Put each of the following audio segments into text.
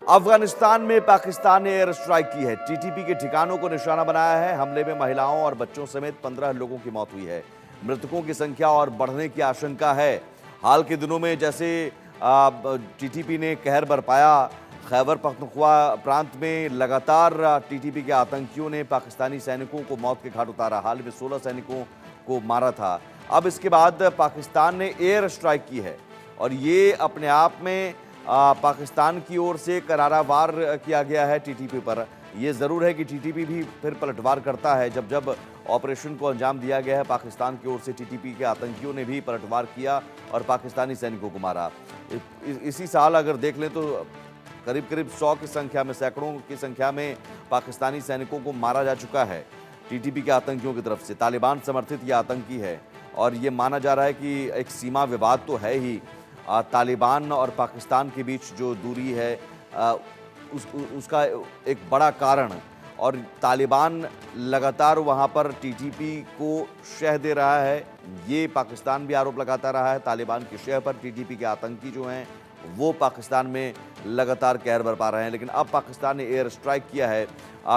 अफगानिस्तान में पाकिस्तान ने air strike की है। टीटीपी के ठिकानों को निशाना बनाया है। हमले में महिलाओं और बच्चों समेत 15 लोगों की मौत हुई है। मृतकों की संख्या और बढ़ने की आशंका है। हाल के दिनों में जैसे टीटीपी ने कहर बरपाया, खैबर पख्तूनख्वा प्रांत में लगातार टीटीपी के आतंकियों ने पाकिस्तानी सैनिकों को मौत के घाट उतारा। हाल में 16 सैनिकों को मारा था। अब इसके बाद पाकिस्तान ने एयर स्ट्राइक की है और ये अपने आप में पाकिस्तान की ओर से करारा वार किया गया है टीटीपी पर। यह ज़रूर है कि टीटीपी भी फिर पलटवार करता है। जब जब ऑपरेशन को अंजाम दिया गया है, पाकिस्तान की ओर से टीटीपी के आतंकियों ने भी पलटवार किया और पाकिस्तानी सैनिकों को मारा। इसी साल अगर देख लें तो करीब करीब 100 की संख्या में, सैकड़ों की संख्या में पाकिस्तानी सैनिकों को मारा जा चुका है टीटीपी के आतंकियों की तरफ से। तालिबान समर्थित ये आतंकी है और ये माना जा रहा है कि एक सीमा विवाद तो है ही। तालिबान और पाकिस्तान के बीच जो दूरी है उसका एक बड़ा कारण, और तालिबान लगातार वहां पर टीटीपी को शह दे रहा है। ये पाकिस्तान भी आरोप लगाता रहा है तालिबान की शह पर। टीटीपी के आतंकी जो हैं वो पाकिस्तान में लगातार कहर बरपा रहे हैं, लेकिन अब पाकिस्तान ने एयर स्ट्राइक किया है।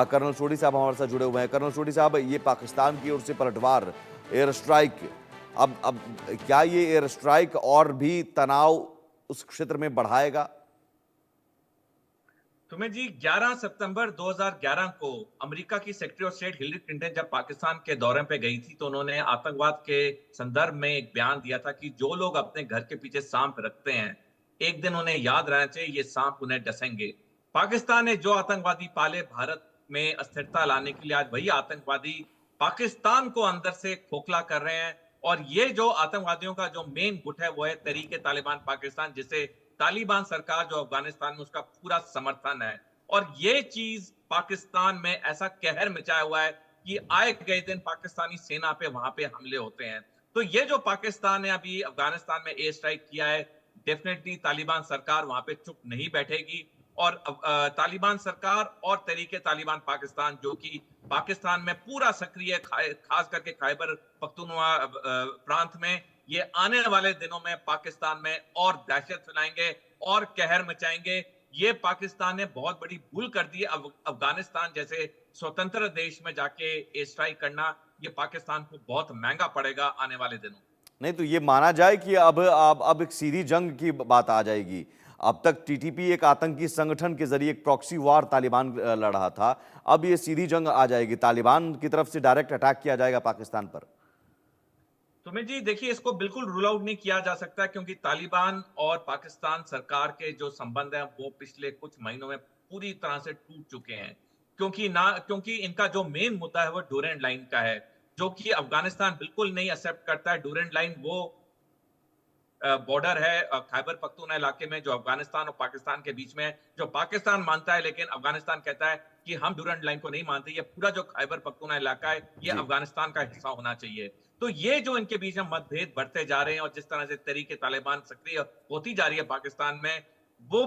कर्नल सोढी साहब हमारे साथ जुड़े हुए हैं। कर्नल सोढी साहब, ये पाकिस्तान की ओर से पलटवार, एयर स्ट्राइक, अब क्या ये एयर स्ट्राइक और भी तनाव उस क्षेत्र में बढ़ाएगा? तुम्हें जी 11 सितंबर 2011 को अमेरिका की secretary of state Hillary Clinton जब पाकिस्तान के दौरे पे गई थी तो उन्होंने आतंकवाद के संदर्भ में एक बयान दिया था कि जो लोग अपने घर के पीछे सांप रखते हैं, एक दिन उन्हें याद रहना चाहिए ये सांप उन्हें डसेंगे। पाकिस्तान ने जो आतंकवादी पाले भारत में अस्थिरता लाने के लिए, आज वही आतंकवादी पाकिस्तान को अंदर से खोखला कर रहे हैं। और ये जो आतंकवादियों का जो मेन गुट है वो है तहरीक तालिबान पाकिस्तान, जिसे तालिबान सरकार जो अफगानिस्तान में, उसका पूरा समर्थन है। और ये चीज पाकिस्तान में ऐसा कहर मचाया हुआ है कि आए गए दिन पाकिस्तानी सेना पे वहां पे हमले होते हैं। तो ये जो पाकिस्तान ने अभी अफगानिस्तान में एयर स्ट्राइक किया है, डेफिनेटली तालिबान सरकार वहां पे चुप नहीं बैठेगी। और तालिबान सरकार और तहरीक तालिबान पाकिस्तान जो कि पाकिस्तान में पूरा सक्रिय, खास करके खैबर पख्तूनख्वा प्रांत में, ये आने वाले दिनों में पाकिस्तान में और दहशत फैलाएंगे और कहर मचाएंगे। ये पाकिस्तान ने बहुत बड़ी भूल कर दी है। अफगानिस्तान जैसे स्वतंत्र देश में जाके एयर स्ट्राइक करना, ये पाकिस्तान को बहुत महंगा पड़ेगा आने वाले दिनों। नहीं तो ये माना जाए कि अब एक सीधी जंग की बात आ जाएगी। अब तक टीटीपी एक आतंकी संगठन के जरिए एक प्रॉक्सी वार तालिबान लड़ रहा था, अब ये सीधी जंग आ जाएगी, तालिबान की तरफ से डायरेक्ट अटैक किया जाएगा पाकिस्तान पर। सुमित जी देखिए, इसको बिल्कुल रूल आउट नहीं किया जा सकता क्योंकि तालिबान और पाकिस्तान सरकार के जो संबंध हैं वो पिछले कुछ महीनों में पूरी तरह से टूट चुके हैं। क्योंकि इनका जो मेन मुद्दा है वो डूरेंट लाइन का है, जो कि अफगानिस्तान बिल्कुल नहीं एक्सेप्ट करता है। डूरेंट लाइन वो बॉर्डर है खैबर पख्तूनख्वा इलाके में जो अफगानिस्तान और पाकिस्तान के बीच में है, जो पाकिस्तान मानता है, लेकिन अफगानिस्तान कहता है कि हम डूरेंट लाइन को नहीं मानते। ये पूरा जो खैबर पख्तूनख्वा इलाका है ये जी। अफगानिस्तान का हिस्सा होना चाहिए। तो ये जो इनके बीच में मतभेद बढ़ते जा रहे हैं और जिस तरह से तहरीक तालिबान सक्रिय होती जा रही है पाकिस्तान में, वो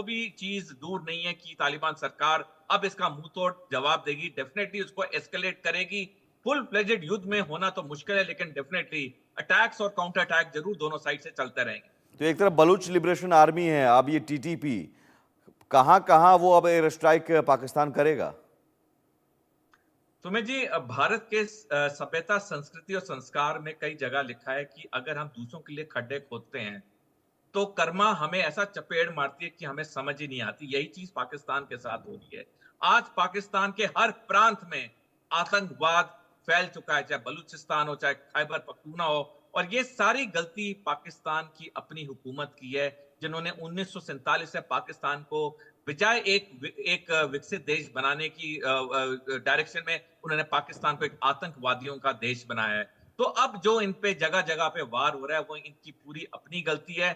भी चीज दूर नहीं है कि तालिबान सरकार अब इसका मुंह तोड़ जवाब देगी, डेफिनेटली उसको एस्केलेट करेगी। फुल फ्लेजेड युद्ध में होना तो मुश्किल है, लेकिन डेफिनेटली अटैक्स और काउंटर अटैक जरूर दोनों साइड से चलते रहेंगे। तो एक तरफ बलूच लिबरेशन आर्मी है, अब ये टीटीपी, कहां कहां वो अब एयर स्ट्राइक पाकिस्तान करेगा? सुमित जी, भारत के सभ्यता, संस्कृति और संस्कार में कई जगह लिखा है कि अगर हम दूसरों के लिए खड्डे खोदते हैं तो कर्मा हमें ऐसा चपेड़ मारती है कि हमें समझ ही नहीं आती। यही चीज पाकिस्तान के साथ हो रही है। आज पाकिस्तान के हर प्रांत में आतंकवाद फैल चुका है, चाहे बलूचिस्तान हो, चाहे खैबर पख्तूनख्वा हो। और ये सारी गलती पाकिस्तान की अपनी हुकूमत की है, जिन्होंने 1947 से पाकिस्तान को बजाय एक विकसित देश बनाने की डायरेक्शन में उन्होंने पाकिस्तान को एक आतंकवादियों का देश बनाया है। तो अब जो इन पे जगह जगह पे वार हो रहा है वो इनकी पूरी अपनी गलती है।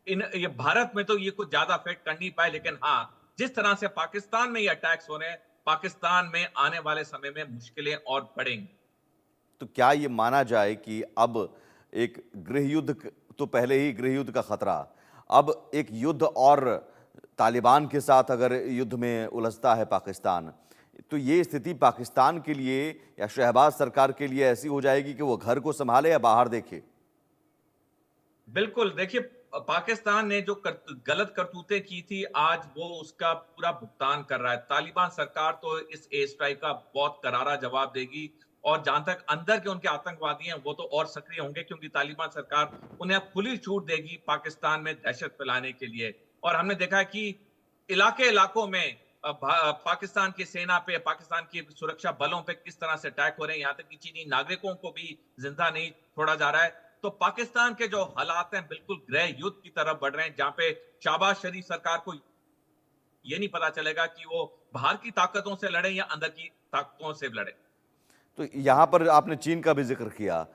ये भारत में तो ये कुछ ज्यादा अफेक्ट कर नहीं पाए, लेकिन हाँ, जिस तरह से पाकिस्तान में ये अटैक्स हो रहे हैं, पाकिस्तान में आने वाले समय में मुश्किलें और बढ़ेंगी। तो क्या ये माना जाए कि अब एक गृह युद्ध, तो पहले ही गृह युद्ध का खतरा, अब एक युद्ध और तालिबान के साथ अगर युद्ध में उलझता है पाकिस्तान, तो ये स्थिति पाकिस्तान के लिए या शहबाज सरकार के लिए ऐसी हो जाएगी कि वो घर को संभाले या बाहर देखे? बिल्कुल देखिए, पाकिस्तान ने जो गलत करतूतें की थी, आज वो उसका पूरा भुगतान कर रहा है। तालिबान सरकार तो इस एयर स्ट्राइक का बहुत करारा जवाब देगी, और जहां तक अंदर के उनके आतंकवादी हैं वो तो और सक्रिय होंगे, क्योंकि तालिबान सरकार उन्हें अब खुली छूट देगी पाकिस्तान में दहशत फैलाने के लिए। और हमने देखा है कि इलाकों में पाकिस्तान की सेना पे, पाकिस्तान की सुरक्षा बलों पे किस तरह से अटैक हो रहे हैं, यहाँ तक कि चीनी नागरिकों को भी जिंदा नहीं छोड़ा जा रहा है। तो पाकिस्तान के जो हालात हैं बिल्कुल गृह युद्ध की तरफ बढ़ रहे हैं, जहां पे शहबाज शरीफ सरकार को ये नहीं पता चलेगा कि वो बाहर की ताकतों से लड़े या अंदर की ताकतों से लड़े। तो यहाँ पर आपने चीन का भी जिक्र किया।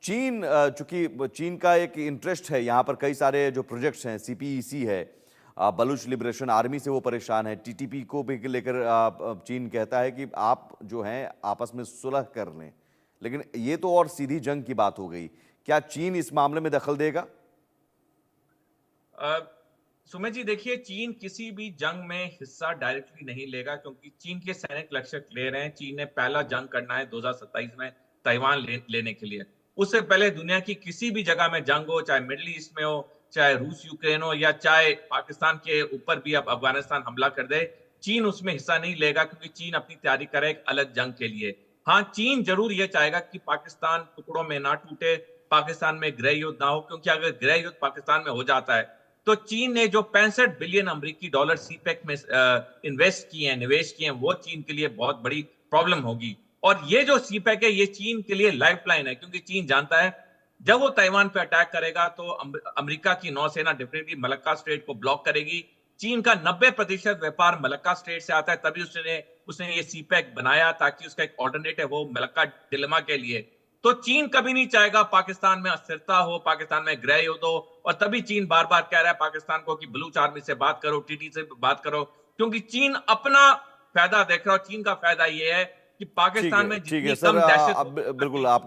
चीन चूंकि चीन का एक इंटरेस्ट है यहाँ पर, कई सारे जो प्रोजेक्ट्स हैं, सीपीईसी है, बलूच लिबरेशन आर्मी से वो परेशान है, टीटीपी को भी लेकर चीन कहता है कि आप जो हैं आपस में सुलह कर लें, लेकिन ये तो और सीधी जंग की बात हो गई। क्या चीन इस मामले में दखल देगा? सुमित जी, देखिए, चीन किसी भी जंग में हिस्सा डायरेक्टली नहीं लेगा, क्योंकि चीन के सैनिक लक्ष्य क्लियर हैं। चीन ने पहला जंग करना है 2027 में ताइवान लेने के लिए। उससे पहले दुनिया की किसी भी जगह में जंग हो, चाहे मिडिल ईस्ट में हो, चाहे रूस यूक्रेन हो, या चाहे पाकिस्तान के ऊपर भी अब अफगानिस्तान हमला कर दे, चीन उसमें हिस्सा नहीं लेगा, क्योंकि चीन अपनी तैयारी करे एक अलग जंग के लिए। हाँ, चीन जरूर ये चाहेगा कि पाकिस्तान टुकड़ों में ना टूटे, पाकिस्तान में गृह युद्ध ना हो, क्योंकि अगर गृह युद्ध पाकिस्तान में हो जाता है तो चीन ने जो 65 बिलियन अमेरिकी डॉलर सीपेक में इन्वेस्ट किए हैं, निवेश किए हैं, वो चीन के लिए बहुत बड़ी प्रॉब्लम होगी। और ये जो सीपेक है, ये चीन के लिए लाइफलाइन है, क्योंकि चीन जानता है जब वो ताइवान पे अटैक करेगा तो अमेरिका की नौसेना डेफिनेटली मलक्का स्ट्रेट को ब्लॉक करेगी। चीन का 90% व्यापार मलक्का स्ट्रेट से आता है, तभी उसने ये सीपेक बनाया, ताकि उसका एक ऑल्टरनेटिव हो मलक्का डिलेमा के लिए। तो चीन कभी नहीं चाहेगा पाकिस्तान में अस्थिरता हो, पाकिस्तान में गृह युद्ध हो, और तभी चीन बार बार कह रहा है पाकिस्तान को कि बलूच आर्मी से बात करो, टीटी से बात करो, क्योंकि चीन अपना फायदा देख रहा है। चीन का फायदा ये है कि ठीक पाकिस्तान है, में ठीक है जितनी सर। कम दहशत अब बिल्कुल आपको